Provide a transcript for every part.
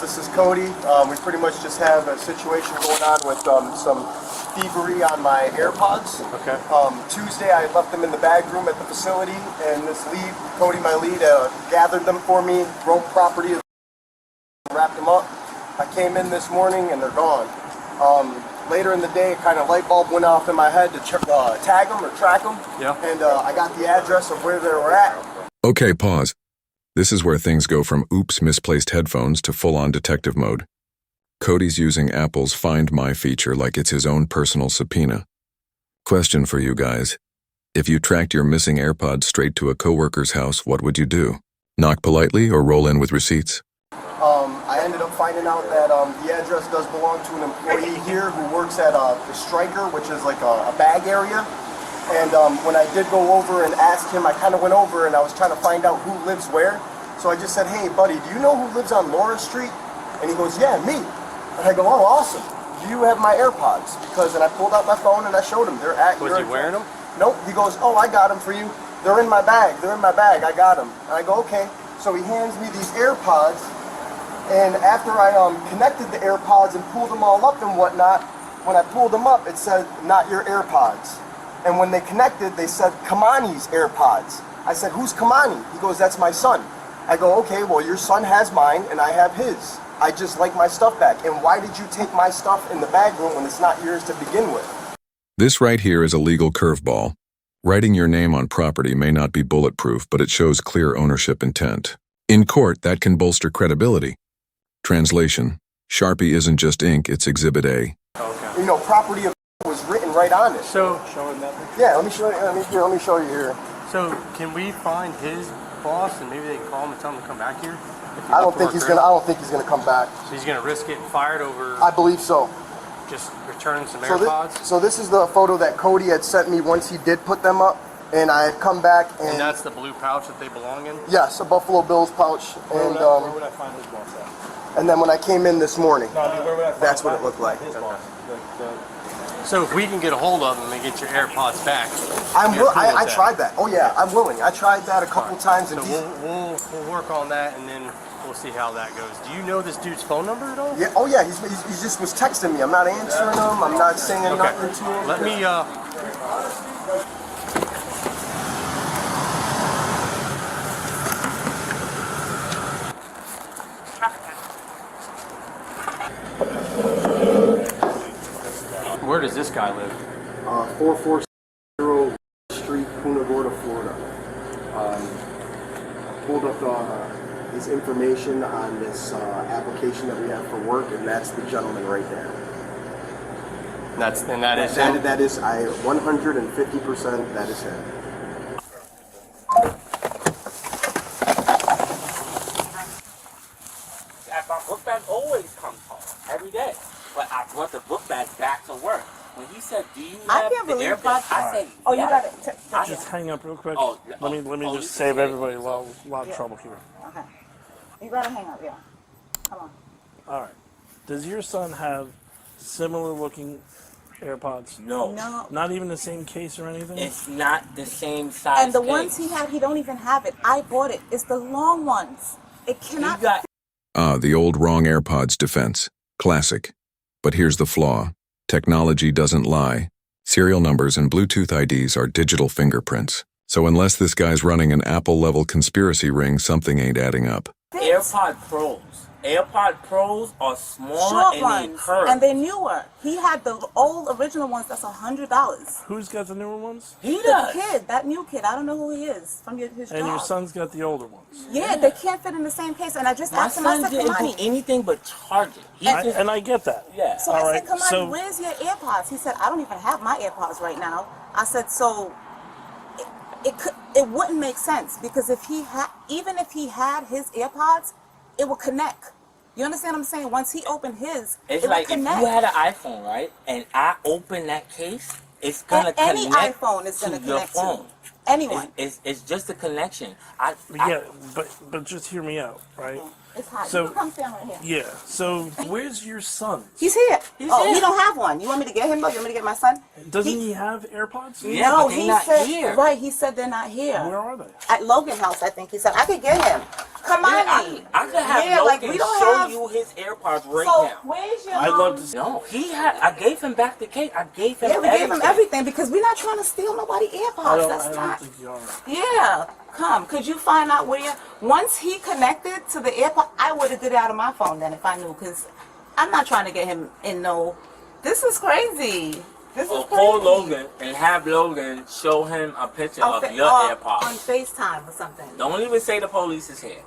This is Cody. We pretty much just have a situation going on with some thievery on my AirPods. Okay. Tuesday I left them in the bag room at the facility, and this lead, Cody, my lead, gathered them for me, broke property, wrapped them up. I came in this morning and they're gone. Later in the day, a kind of light bulb went off in my head to tag them or track them. Yeah. And I got the address of where they were at. Okay, pause. This is where things go from oops misplaced headphones to full-on detective mode. Cody's using Apple's Find My feature like it's his own personal subpoena. Question for you guys. If you tracked your missing AirPods straight to a coworker's house, what would you do? Knock politely or roll in with receipts? I ended up finding out that the address does belong to an employee here who works at the Striker, which is like a bag area. And when I did go over and ask him, I kind of went over and I was trying to find out who lives where. So I just said, hey, buddy, do you know who lives on Laura Street? And he goes, yeah, me. And I go, oh, awesome. Do you have my AirPods? And I pulled out my phone and I showed him. They're at. Was he wearing them? Nope. He goes, oh, I got them for you. They're in my bag. They're in my bag. I got them. And I go, okay. So he hands me these AirPods. And after I connected the AirPods and pulled them all up and whatnot, when I pulled them up, it said, not your AirPods. And when they connected, they said, Kamani's AirPods. I said, who's Kamani? He goes, that's my son. I go, okay, well, your son has mine and I have his. I just like my stuff back. And why did you take my stuff in the bag room when it's not yours to begin with? This right here is a legal curveball. Writing your name on property may not be bulletproof, but it shows clear ownership intent. In court, that can bolster credibility. Translation: Sharpie isn't just ink, it's Exhibit A. Okay. You know, property was written right on it. So, show him that. Yeah, let me show you. Let me show you here. So, can we find his boss and maybe they can call him and tell him to come back here? I don't think he's gonna come back. So he's gonna risk getting fired over. I believe so. Just returning some AirPods. So this is the photo that Cody had sent me once he did put them up, and I had come back and that's the blue pouch that they belong in. Yes, a Buffalo Bills pouch. Where would I find his boss at? And then when I came in this morning, no, I mean, where would I find that's what it looked like. His boss. So if we can get a hold of him and get your AirPods back, I tried that. Oh yeah, I'm willing. I tried that a couple times. And so we'll work on that and then we'll see how that goes. Do you know this dude's phone number at all? Yeah. Oh yeah. He just was texting me. I'm not answering him. I'm not saying nothing to him. Let me. Where does this guy live? 440 Street, Punta Gorda, Florida. I pulled up his information on this application that we have for work, and that's the gentleman right there. That is him? Him? That is, 150%, that is him. My book bag always comes home, every day. But I brought the book bag back to work. When he said, do you have the AirPods? I said, oh, you got it. Just hang up real quick. Oh, let me just save everybody a lot of trouble here. Okay. You gotta hang up, yeah. Come on. All right. Does your son have similar looking AirPods? No. No. Not even the same case or anything? It's not the same size. And the ones he had, he don't even have it. I bought it. It's the long ones. It cannot. The old wrong AirPods defense. Classic. But here's the flaw. Technology doesn't lie. Serial numbers and Bluetooth IDs are digital fingerprints. So unless this guy's running an Apple-level conspiracy ring, something ain't adding up. AirPod Pros. AirPod Pros are small short and ones, they curve. and they're newer. He had the old original ones. That's $100. Who's got the newer ones? He does. The kid, that new kid. I don't know who he is from his job. And your son's got the older ones. Yeah, they can't fit in the same case. And I just My asked him. I son said, didn't do Kamani. anything but charge it. And I get that. Yeah. So I said, Kamani, where's your AirPods? He said, I don't even have my AirPods right now. I said, so it wouldn't make sense because even if he had his AirPods, it would connect. You understand what I'm saying? Once he opened his, it's it like would if connect. you had an iPhone, right, and I open that case, it's gonna any connect iPhone is gonna to your connect phone. to anyone. It's just a connection. But just hear me out, right? It's hot. So you can come stand right here. yeah. So where's your son? He's here. He's oh, here. he don't have one. You want me to get him? Or you want me to get my son? Doesn't he have AirPods? Yeah, no, but they're he not said here. right. He said they're not here. Where are they? At Logan House, I think he said. I could get him. Kamani. I could have Yeah, Logan like, we don't show have- you his AirPods right So now. where's your? I'd love to see. No, I gave him back the cake. I gave him Yeah, we everything. gave him everything because we're not trying to steal nobody's AirPods. That's I don't not. think you are. Yeah, come. Could you find out where? Once he connected to the AirPod, I would have did it out of my phone then if I knew, because I'm not trying to get him in no. This is crazy. This is Or crazy. call Logan and have Logan show him a picture of your on AirPods. FaceTime or something. Don't even say the police is here.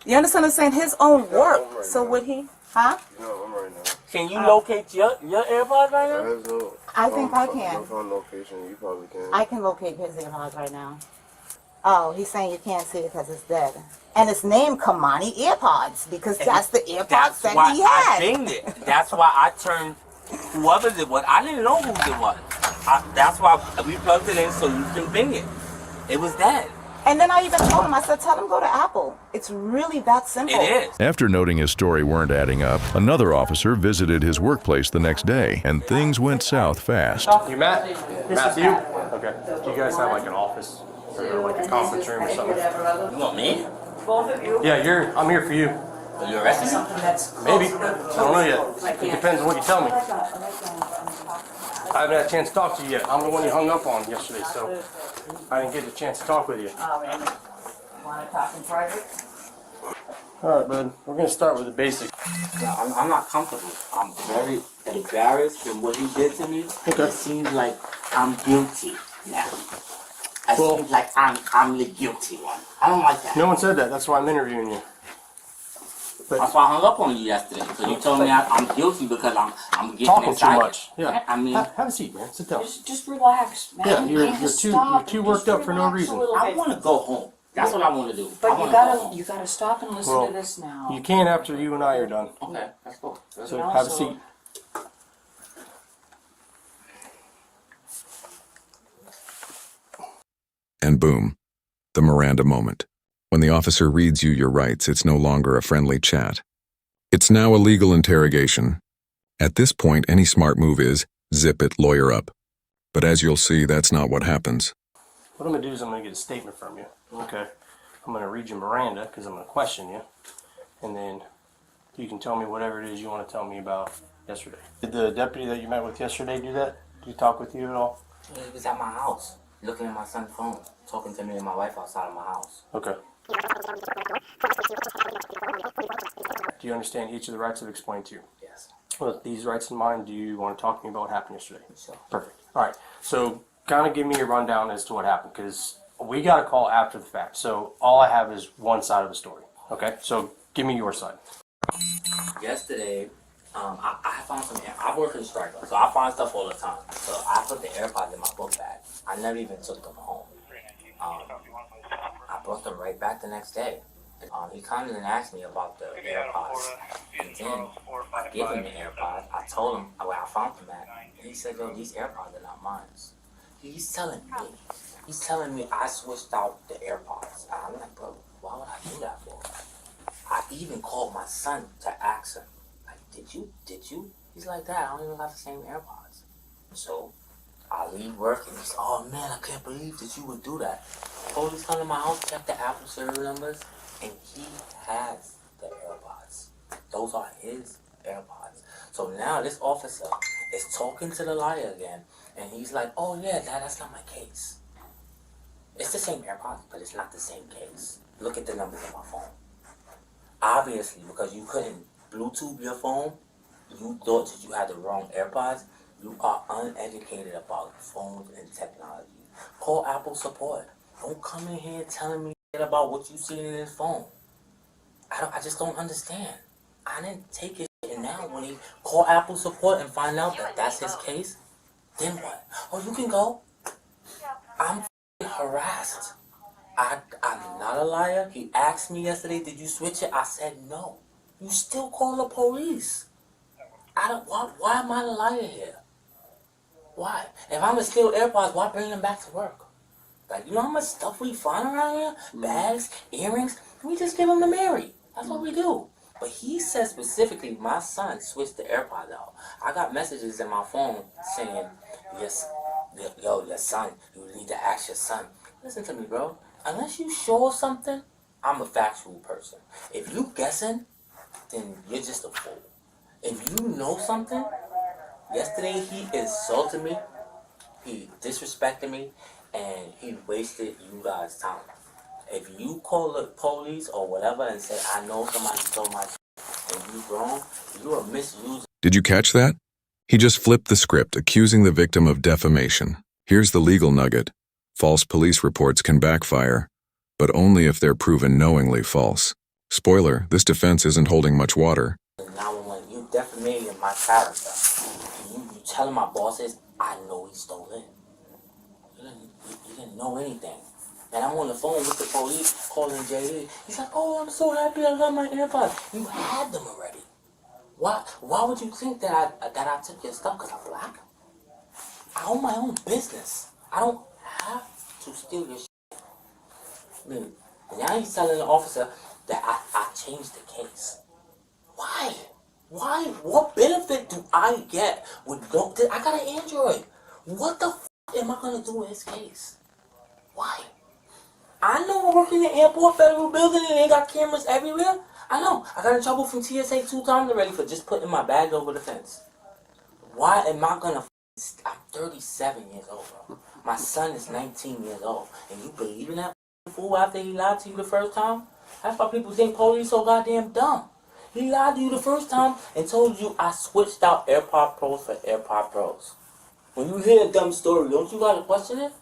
You understand what I'm saying? His own work. right So now. would he? Huh? No, I'm right now. Can you locate your AirPods right now? There's no. I think I can. phone location. You probably can. I can locate his AirPods right now. Oh, he's saying you can't see it because it's dead. And it's named Kamani AirPods because that's the AirPods That's that why he I had. dinged it. That's why I turned whoever it was. I didn't know who it was. That's why we plugged it in so you can bing it. It was dead. And then I even told him, I said, tell him go to Apple. It's really that simple. It is. After noting his story weren't adding up, another officer visited his workplace the next day, and things went south fast. You Matt? Matthew? Okay. Do you guys have like an office or like a conference room or something? You want me? Yeah, I'm here for you. Are you arresting me? Maybe. I don't know yet. It depends on what you tell me. I haven't had a chance to talk to you yet. I'm the one you hung up on yesterday, so I didn't get a chance to talk with you. Want to talk in private? All right, bud. We're gonna start with the basics. No, I'm not comfortable. I'm very embarrassed from what he did to me. Okay. It seems like I'm guilty now. It Well- seems like I'm the guilty one. I don't like that. No one said that. That's why I'm interviewing you. That's why I hung up on you yesterday. So you told me I'm guilty because I'm getting Talking too excited. much. Yeah. I mean, Have a seat, man. Sit down. Just relax, man. Yeah, you're Just too stop you're too and worked just up for no relax a reason. little I bit. want to go home. That's what I want to do. I But wanna you go gotta home. stop and listen Well, to this now. You can after you and I are done. Okay, let's go. Let's So go. have a seat. And boom, the Miranda moment. When the officer reads you your rights, it's no longer a friendly chat. It's now a legal interrogation. At this point, any smart move is, zip it, lawyer up. But as you'll see, that's not what happens. What I'm gonna do is I'm gonna get a statement from you. Okay. I'm gonna read you Miranda because I'm gonna question you, and then you can tell me whatever it is you want to tell me about yesterday. Did the deputy that you met with yesterday do that? Did he talk with you at all? He was at my house, looking at my son's phone, talking to me and my wife outside of my house. Okay. Do you understand each of the rights I've explained to you? Yes. With these rights in mind, do you want to talk to me about what happened yesterday? Sure. Perfect. All right. So kind of give me a rundown as to what happened, because we got a call after the fact. So all I have is one side of the story. Okay. So give me your side. Yesterday, I found some. I work in a striker, so I find stuff all the time. So I put the AirPods in my book bag. I never even took them home. I brought them right back the next day. He kind of asked me about the AirPods, and then I gave him the AirPods. I told him where I found them at. And he said, "Yo, these AirPods are not mine." He's telling me I switched out the AirPods. I'm like, bro, why would I do that for? I even called my son to Axon. Like, did you? He's like, Dad, I don't even got the same AirPods. So I leave work and he's, oh man, I can't believe that you would do that. Police come to my house, check the Apple serial numbers, and he has the AirPods. Those are his AirPods. So now this officer is talking to the liar again, and he's like, oh yeah, Dad, that's not my case. It's the same AirPods, but it's not the same case. Look at the numbers on my phone. Obviously, because you couldn't Bluetooth your phone, you thought that you had the wrong AirPods. You are uneducated about phones and technology. Call Apple support. Don't come in here telling me about what you see in his phone. I just don't understand. I didn't take his shit, and now when he call Apple support and find out that that's his case, then what? Oh, you can go. I'm harassed. I'm not a liar. He asked me yesterday, did you switch it? I said no. You still call the police. Why am I the liar here? Why? If I'm gonna steal AirPods, why bring them back to work? Like, you know how much stuff we find around here? Bags, earrings. We just give them to Mary. That's what we do. But he said specifically, my son switched the AirPods out. I got messages in my phone saying, yes, yo, your son, you need to ask your son. Listen to me, bro. Unless you show something, I'm a factual person. If you guessing, then you're just a fool. If you know something, yesterday he insulted me, he disrespected me, and he wasted you guys' time. If you call the police or whatever and say, I know somebody stole my shit, and you wrong, you are misusing. Did you catch that? He just flipped the script, accusing the victim of defamation. Here's the legal nugget. False police reports can backfire, but only if they're proven knowingly false. Spoiler, this defense isn't holding much water. Now when you defamating my character, you telling my bosses, I know he stole it. You didn't know anything. And I'm on the phone with the police calling JD. He's like, oh, I'm so happy I got my AirPods. You had them already. Why would you think that I took your stuff because I'm black? I own my own business. I don't have to steal your shit. I mean, now he's telling the officer that I changed the case. Why? Why? What benefit do I get with I got an Android. What the f am I gonna do in his case? Why? I know I work in the airport federal building and they got cameras everywhere. I know. I got in trouble from TSA 2 times already for just putting my bag over the fence. Why am I gonna I'm 37 years old, bro. My son is 19 years old. And you believe in that fool after he lied to you the first time? That's why people think police so goddamn dumb. He lied to you the first time and told you I switched out AirPod Pros for AirPod Pros. When you hear a dumb story, don't you gotta question it?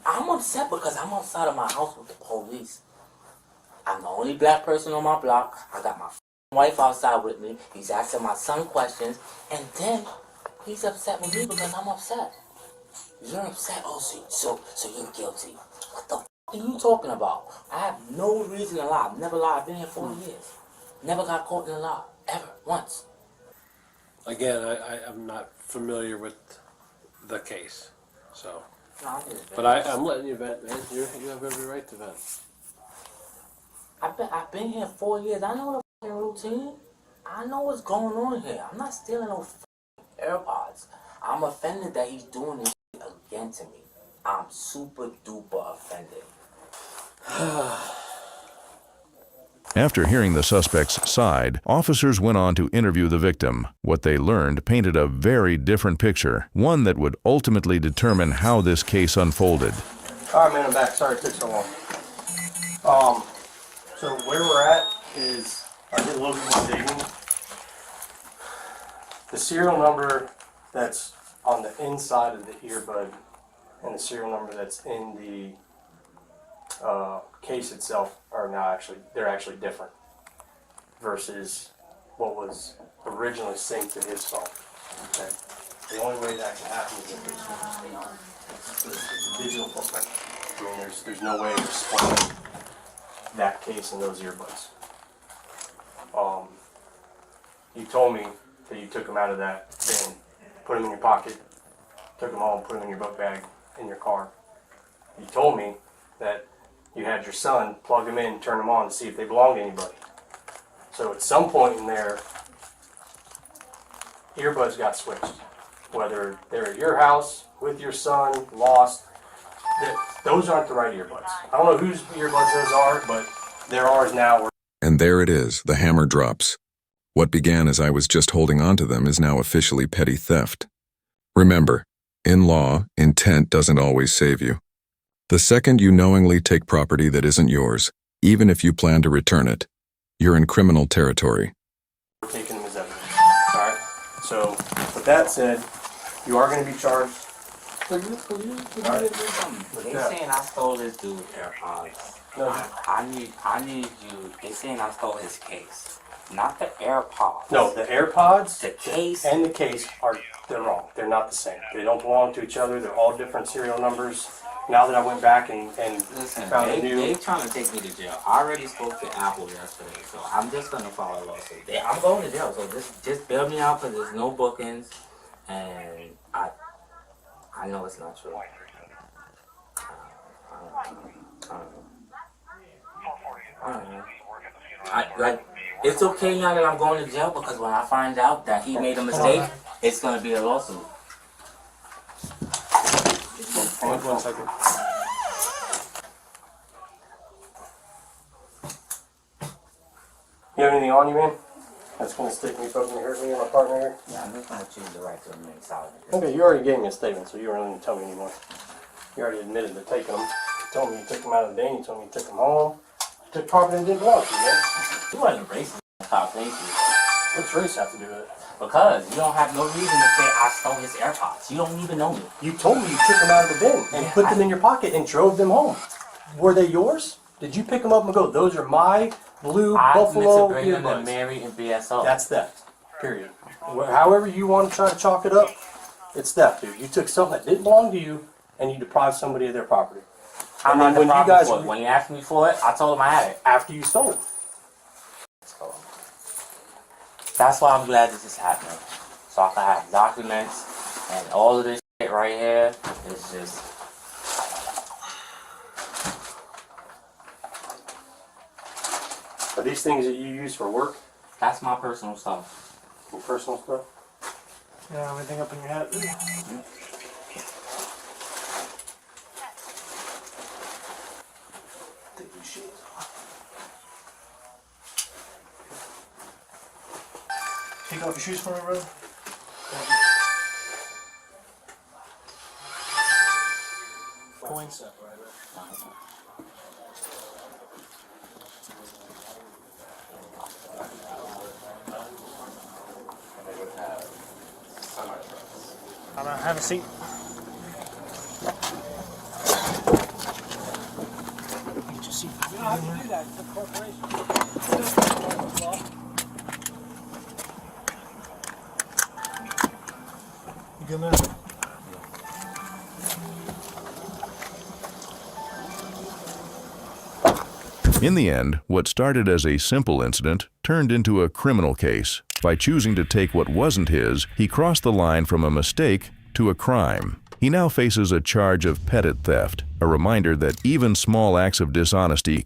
I'm upset because I'm outside of my house with the police. I'm the only black person on my block. I got my wife outside with me. He's asking my son questions. And then he's upset with me because I'm upset. You're upset? Oh, so you're guilty. What the f are you talking about? I have no reason to lie. I've never lied. I've been here 4 years. Never got caught in a lie. Ever. Once. Again, I'm not familiar with the case. So. No, But I'm letting you vent, man. You have every right to vent. I've been here 4 years. I know the f***ing routine. I know what's going on here. I'm not stealing no f***ing AirPods. I'm offended that he's doing this shit again to me. I'm super duper offended. After hearing the suspect's side, officers went on to interview the victim. What they learned painted a very different picture, one that would ultimately determine how this case unfolded. All right, man, I'm back. Sorry it took so long. So where we're at is, I did a little bit more digging. The serial number that's on the inside of the earbud and the serial number that's in the case itself are now they're actually different versus what was originally synced to his phone. Okay. The only way that can happen is if it's a digital footprint. I mean, there's no way of explaining that case and those earbuds. You told me that you took them out of that bin, put them in your pocket, took them home, put them in your book bag in your car. You told me that you had your son plug them in, turn them on to see if they belong to anybody. So at some point in there, earbuds got switched. Whether they're at your house, with your son, lost, those aren't the right earbuds. I don't know whose earbuds those are, but they're ours now. And there it is, the hammer drops. What began as I was just holding on to them is now officially petty theft. Remember, in law, intent doesn't always save you. The second you knowingly take property that isn't yours, even if you plan to return it, you're in criminal territory. We're taking them as evidence. Alright? So, with that said, you are going to be charged. Could you do something? They saying I stole this dude's AirPods. No. I need you. They saying I stole his case, not the AirPods. No, the AirPods The case. and the case they're wrong. They're not the same. They don't belong to each other. They're all different serial numbers. Now that I went back and Listen, found a new... they trying to take me to jail. I already spoke to Apple yesterday, so I'm just gonna file a lawsuit. I'm going to jail, so just bail me out because there's no bookings, and I know it's not true. I don't know. It's okay now that I'm going to jail because when I find out that he made a mistake, it's gonna be a lawsuit. Hold on 1 second. You have anything on you, man? That's gonna stick me, poke me, hurt me, and my partner here? Yeah, I'm just gonna choose the right to remain silent. Okay, you already gave me a statement, so you don't really need to tell me anymore. You already admitted to taking them. You told me you took them out of the den, you told me you took them home. You took property that didn't belong to you, man. You wasn't racist, Kyle, thank you. What's race have to do with it? Because you don't have no reason to say I stole his AirPods. You don't even know me. You told me you took them out of the bin and Yeah, put them in your pocket and drove them home. Were they yours? Did you pick them up and go, those are my blue I Buffalo meant to bring them to earbuds? Mary and BSO. That's theft. Period. However you want to try to chalk it up, it's theft, dude. You took something that didn't belong to you and you deprived somebody of their property. I'm And not then the when you problem guys- for it. When he asked me for it, I told him I had it. After you stole it. So that's why I'm glad this is happening. So I can have documents and all of this shit right here is just. Are these things that you use for work? That's my personal stuff. Your personal stuff? Yeah, everything up in your hat? Take these shoes off. Take off your shoes for me, bro. Points up, right? Have a seat. Get your seat. You don't have to do that. It's a corporation. You good, man? In the end, what started as a simple incident turned into a criminal case. By choosing to take what wasn't his, he crossed the line from a mistake to a crime. He now faces a charge of petit theft, a reminder that even small acts of dishonesty